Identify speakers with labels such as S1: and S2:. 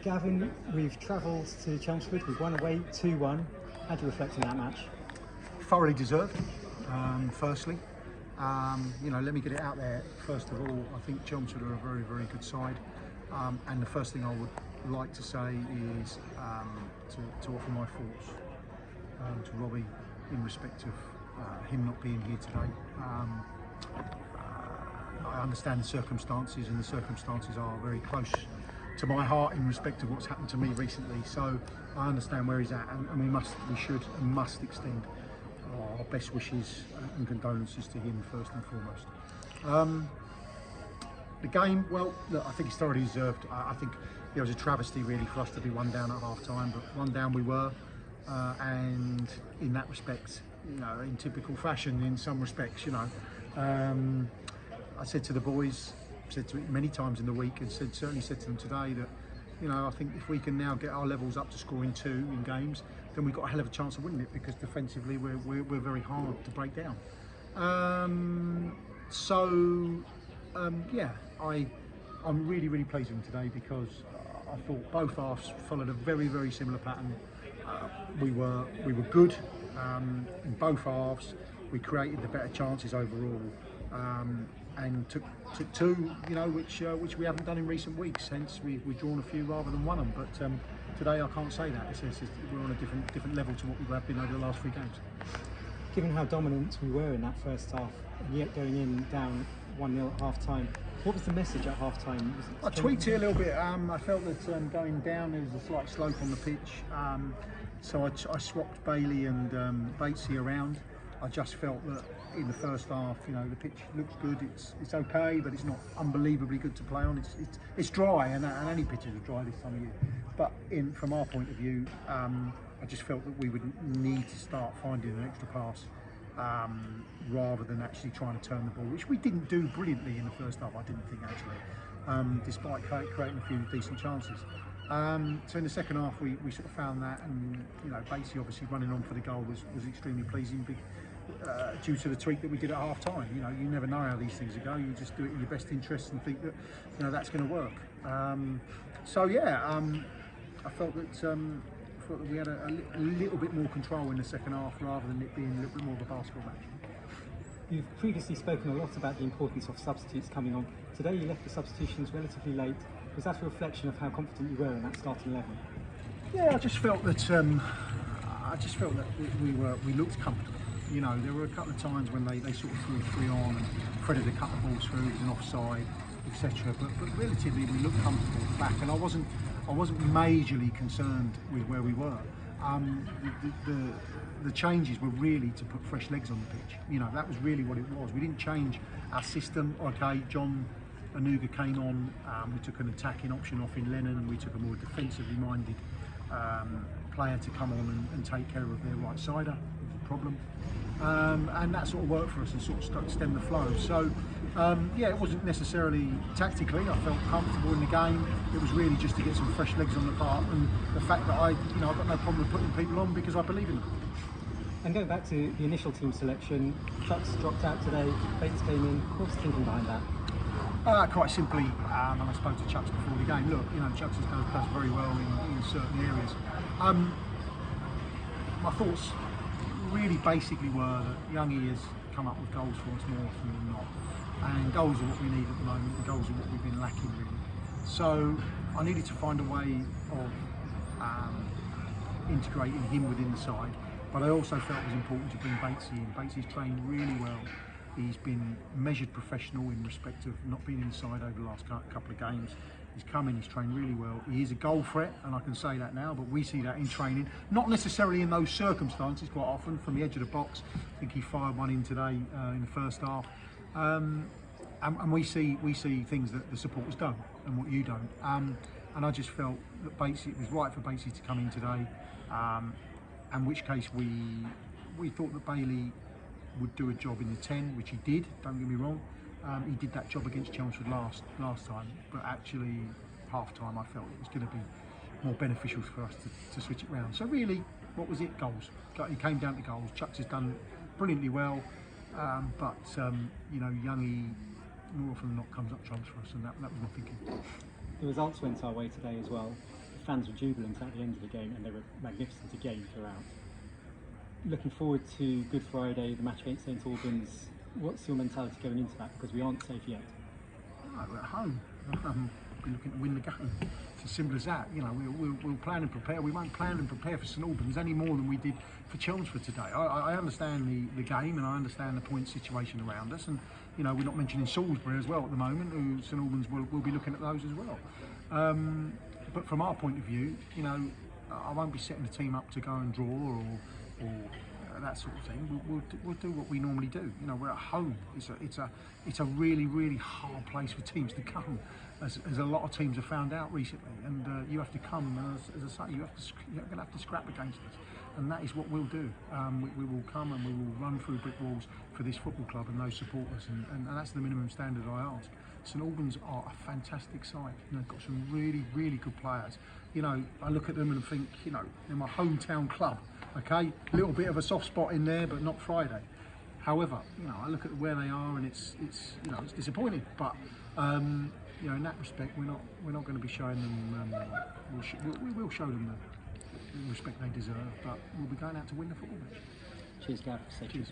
S1: Gavin, we've travelled to Chelmsford, we've won away 2-1. How do you reflect on that match?
S2: Thoroughly deserved, firstly. Let me get it out there. First of all, I think Chelmsford are a very, very good side. And the first thing I would like to say is to offer my thoughts to Robbie in respect of him not being here today. I understand the circumstances, and the circumstances are very close to my heart in respect of what's happened to me recently. So I understand where he's at, and we should and must extend our best wishes and condolences to him first and foremost. The game, well, look, I think it's thoroughly deserved. I think it was a travesty really for us to be one down at half time, but one down we were, and in that respect, in typical fashion, in some respects, I said to the boys, said to it many times in the week, and certainly said to them today that, I think if we can now get our levels up to scoring 2 in games, then we've got a hell of a chance of winning it, because defensively we're very hard to break down. I'm really, really pleased with them today, because I thought both halves followed a very, very similar pattern. We were good in both halves. We created the better chances overall, and took 2, which we haven't done in recent weeks. Hence, we've drawn a few rather than won them. But today I can't say that. We're on a different level to what we have been over the last 3 games.
S1: Given how dominant we were in that first half, and yet going in down 1-0 at half time, what was the message at half time?
S2: I tweaked it a little bit. I felt that going down there was a slight slope on the pitch, so I swapped Bailey and Batesy around. I just felt that in the first half, the pitch looks good. It's okay, but it's not unbelievably good to play on. It's dry, and any pitches are dry this time of year. But from our point of view, I just felt that we would need to start finding an extra pass, rather than actually trying to turn the ball, which we didn't do brilliantly in the first half, I didn't think, actually, despite creating a few decent chances. So in the second half, we sort of found that, and Batesy obviously running on for the goal was extremely pleasing, due to the tweak that we did at half time. You never know how these things go. You just do it in your best interest and think that that's going to work. I felt that we had a little bit more control in the second half, rather than it being a little bit more of a basketball match.
S1: You've previously spoken a lot about the importance of substitutes coming on. Today you left the substitutions relatively late. Was that a reflection of how confident you were in that starting 11?
S2: Yeah, I just felt that we looked comfortable. There were a couple of times when they sort of threw 3 on and threaded a couple of balls through, it was an offside, etc. But relatively we looked comfortable at the back, and I wasn't majorly concerned with where we were. The changes were really to put fresh legs on the pitch. That was really what it was. We didn't change our system. Okay, John Anuga came on. We took an attacking option off in Lennon, and we took a more defensively minded player to come on and take care of their right sider. It was a problem, and that sort of worked for us and sort of stemmed the flow. So it wasn't necessarily tactically. I felt comfortable in the game. It was really just to get some fresh legs on the part, and the fact that I've got no problem with putting people on, because I believe in them.
S1: And going back to the initial team selection, Chucks dropped out today, Bates came in. What's the thinking behind that?
S2: Quite simply, and I spoke to Chucks before the game. Look, Chucks does very well in certain areas. My thoughts really basically were that young ears come up with goals for us more often than not, and goals are what we need at the moment, and goals are what we've been lacking really. So I needed to find a way of integrating him within the side, but I also felt it was important to bring Batesy in. Batesy's trained really well. He's been measured professional in respect of not being inside over the last couple of games. He's come in, he's trained really well. He is a goal threat, and I can say that now, but we see that in training. Not necessarily in those circumstances quite often, from the edge of the box. I think he fired one in today in the first half. And we see things that the supporters don't, and what you don't. And I just felt that it was right for Batesy to come in today, in which case we thought that Bailey would do a job in the 10, which he did, don't get me wrong. He did that job against Chelmsford last time, but actually half time I felt it was going to be more beneficial for us to switch it round. So really, what was it? Goals. It came down to goals. Chucks has done brilliantly well, but Youngie more often than not comes up trumps for us, and that was my thinking.
S1: The results went our way today as well. fans were jubilant at the end of the game, and they were magnificent again throughout. Looking forward to Good Friday, the match against St Albans. What's your mentality going into that? Because we aren't safe yet.
S2: No, we're at home. We're looking to win the game. It's as simple as that. You know, we'll plan and prepare. We won't plan and prepare for St Albans any more than we did for Chelmsford today. I understand the game, and I understand the point situation around us, and you know, we're not mentioning Salisbury as well at the moment, who St Albans will be looking at those as well. But from our point of view, you know, I won't be setting the team up to go and draw or that sort of thing. We'll do what we normally do. You know, we're at home. It's a really hard place for teams to come, as a lot of teams have found out recently. And you have to come, as I say, you're going to have to scrap against us, and that is what we'll do. We will come and we will run through brick walls for this football club and those supporters, and that's the minimum standard I ask. St Albans are a fantastic side. You know, they've got some really good players. You know, I look at them and think, you know, they're my hometown club. Okay, a little bit of a soft spot in there, but not Friday. However, you know, I look at where they are, and it's you know, it's disappointing. But you know, in that respect, we're not going to be showing them. We will show them the respect they deserve, but we'll be going out to win the football match.
S1: Cheers, Gav.
S2: Cheers.